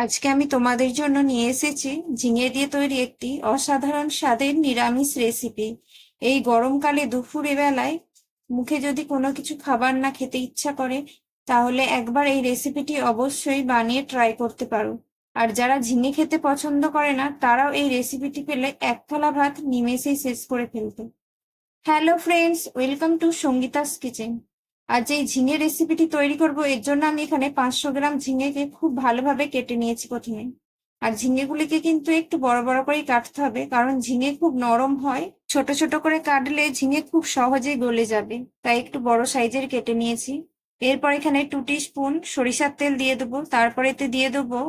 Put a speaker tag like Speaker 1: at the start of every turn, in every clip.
Speaker 1: আজকে আমি তোমাদের জন্য নিয়ে এসেছি ঝিঙে দিয়ে তৈরি একটি অসাধারণ স্বাদের নিরামিষ রেসিপি। এই গরমকালে দুপুরে বেলায় মুখে যদি কোনো কিছু খাবার না খেতে ইচ্ছা করে, তাহলে একবার এই রেসিপিটি অবশ্যই বানিয়ে ট্রাই করতে পারো। আর যারা ঝিঙে খেতে পছন্দ করে না, তারাও এই রেসিপিটি পেলে এক থালা ভাত নিমেষেই শেষ করে ফেলতো। Hello friends, welcome to Sangeeta's kitchen. আজ এই ঝিঙে রেসিপিটি তৈরি করব, এর জন্য আমি এখানে 500 গ্রাম ঝিঙেকে খুব ভালোভাবে কেটে নিয়েছি প্রথমে। আর ঝিঙেগুলিকে কিন্তু একটু বড় বড় করেই কাটতে হবে, কারণ ঝিঙে খুব নরম হয়। ছোট ছোট করে কাটলে ঝিঙে খুব সহজেই গলে যাবে, তাই একটু বড় সাইজের কেটে নিয়েছি। এরপর এখানে 2 টিস্পুন সরিষার তেল দিয়ে দেবো। তারপর এতে দিয়ে দেবো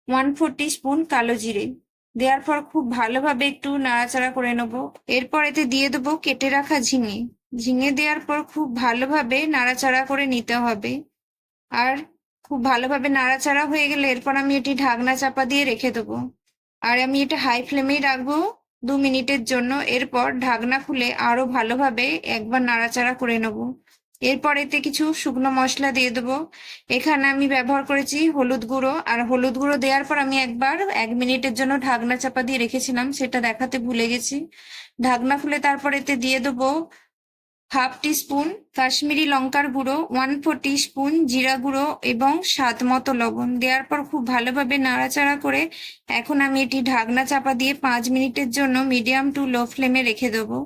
Speaker 1: 1/4 টিস্পুন কালো জিরে। দেওয়ার পর খুব ভালোভাবে একটু নাড়াচাড়া করে নেবো। এরপর এতে দিয়ে দেবো কেটে রাখা ঝিঙে। ঝিঙে দেওয়ার পর খুব ভালোভাবে নাড়াচাড়া করে নিতে হবে। আর খুব ভালোভাবে নাড়াচাড়া হয়ে গেলে এরপর আমি এটি ঢাকনা চাপা দিয়ে রেখে দেবো। আর আমি এটা হাই ফ্লেমেই রাখবো 2 মিনিটের জন্য। এরপর ঢাকনা খুলে আরো ভালোভাবে একবার নাড়াচাড়া করে নেবো। এরপর এতে কিছু শুকনো মশলা দিয়ে দেবো। এখানে আমি ব্যবহার করেছি হলুদ গুঁড়ো। আর হলুদ গুঁড়ো দেওয়ার পর আমি একবার 1 মিনিটের জন্য ঢাকনা চাপা দিয়ে রেখেছিলাম, সেটা দেখাতে ভুলে গেছি। ঢাকনা খুলে তারপর এতে দিয়ে দেবো 1/2 টিস্পুন কাশ্মীরি লঙ্কার গুঁড়ো, 1/4 টিস্পুন জিরা গুঁড়ো এবং স্বাদ মতো লবণ। দেওয়ার পর খুব ভালোভাবে নাড়াচাড়া করে এখন আমি এটি ঢাকনা চাপা দিয়ে 5 মিনিটের জন্য মিডিয়াম টু লো ফ্লেমে রেখে দেবো।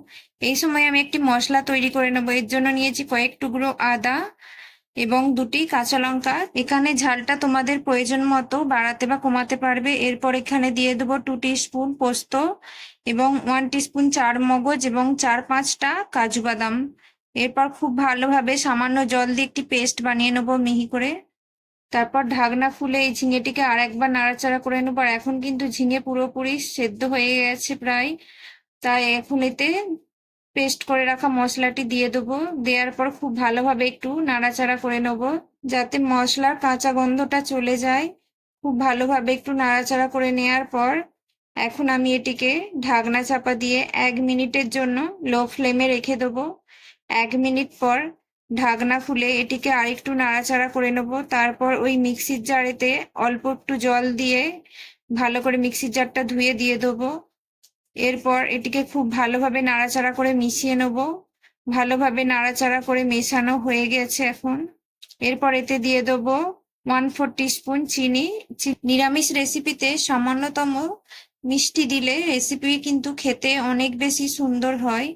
Speaker 1: এই সময় আমি একটি মশলা তৈরি করে নেবো। এর জন্য নিয়েছি কয়েক টুকরো আদা এবং 2টি কাঁচা লঙ্কা। এখানে ঝালটা তোমাদের প্রয়োজন মতো বাড়াতে বা কমাতে পারবে। এরপর এখানে দিয়ে দেবো 2 টিস্পুন পোস্ত এবং 1 টিস্পুন চার মগজ এবং 4-5টা কাজু বাদাম। এরপর খুব ভালোভাবে সামান্য জল দিয়ে একটি পেস্ট বানিয়ে নেবো মিহি করে। তারপর ঢাকনা খুলে এই ঝিঙেটিকে আর একবার নাড়াচাড়া করে নেবো। আর এখন কিন্তু ঝিঙে পুরোপুরি সেদ্ধ হয়ে গেছে প্রায়, তাই এখন এতে পেস্ট করে রাখা মশলাটি দিয়ে দেবো। দেওয়ার পর খুব ভালোভাবে একটু নাড়াচাড়া করে নেবো, যাতে মশলার কাঁচা গন্ধটা চলে যায়। খুব ভালোভাবে একটু নাড়াচাড়া করে নেওয়ার পর এখন আমি এটিকে ঢাকনা চাপা দিয়ে 1 মিনিটের জন্য লো ফ্লেমে রেখে দেবো। 1 মিনিট পর ঢাকনা খুলে এটিকে আরেকটু নাড়াচাড়া করে নেব। তারপর ওই মিক্সির জারেতে অল্প একটু জল দিয়ে ভালো করে মিক্সির জারটা ধুয়ে দিয়ে দেবো। এরপর এটিকে খুব ভালোভাবে নাড়াচাড়া করে মিশিয়ে নেব। ভালোভাবে নাড়াচাড়া করে মেশানো হয়ে গেছে এখন। এরপর এতে দিয়ে দেবো 1/4 টিস্পুন চিনি। নিরামিষ রেসিপিতে সামান্যতম মিষ্টি দিলে রেসিপি কিন্তু খেতে অনেক বেশি সুন্দর হয়,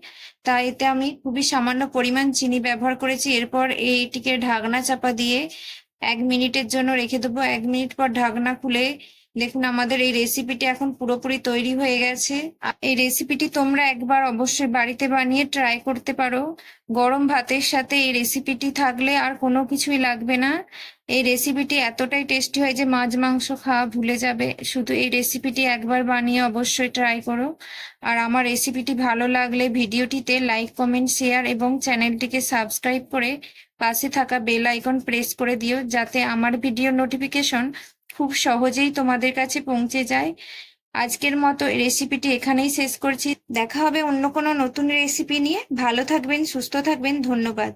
Speaker 1: তাই এতে আমি খুবই সামান্য পরিমাণ চিনি ব্যবহার করেছি। এরপর এইটিকে ঢাকনা চাপা দিয়ে 1 মিনিটের জন্য রেখে দেবো। 1 মিনিট পর ঢাকনা খুলে দেখুন আমাদের এই রেসিপিটি এখন পুরোপুরি তৈরি হয়ে গেছে। এই রেসিপিটি তোমরা একবার অবশ্যই বাড়িতে বানিয়ে ট্রাই করতে পারো। গরম ভাতের সাথে এই রেসিপিটি থাকলে আর কোনো কিছুই লাগবে না। এই রেসিপিটি এতটাই টেস্টি হয় যে মাছ মাংস খাওয়া ভুলে যাবে। শুধু এই রেসিপিটি একবার বানিয়ে অবশ্যই ট্রাই করো। আর আমার রেসিপিটি ভালো লাগলে ভিডিওটিতে লাইক, কমেন্ট, শেয়ার এবং চ্যানেলটিকে সাবস্ক্রাইব করে পাশে থাকা বেল আইকন প্রেস করে দিও, যাতে আমার ভিডিও নোটিফিকেশন খুব সহজেই তোমাদের কাছে পৌঁছে যায়। আজকের মতো রেসিপিটি এখানেই শেষ করছি। দেখা হবে অন্য কোনো নতুন রেসিপি নিয়ে। ভালো থাকবেন, সুস্থ থাকবেন। ধন্যবাদ।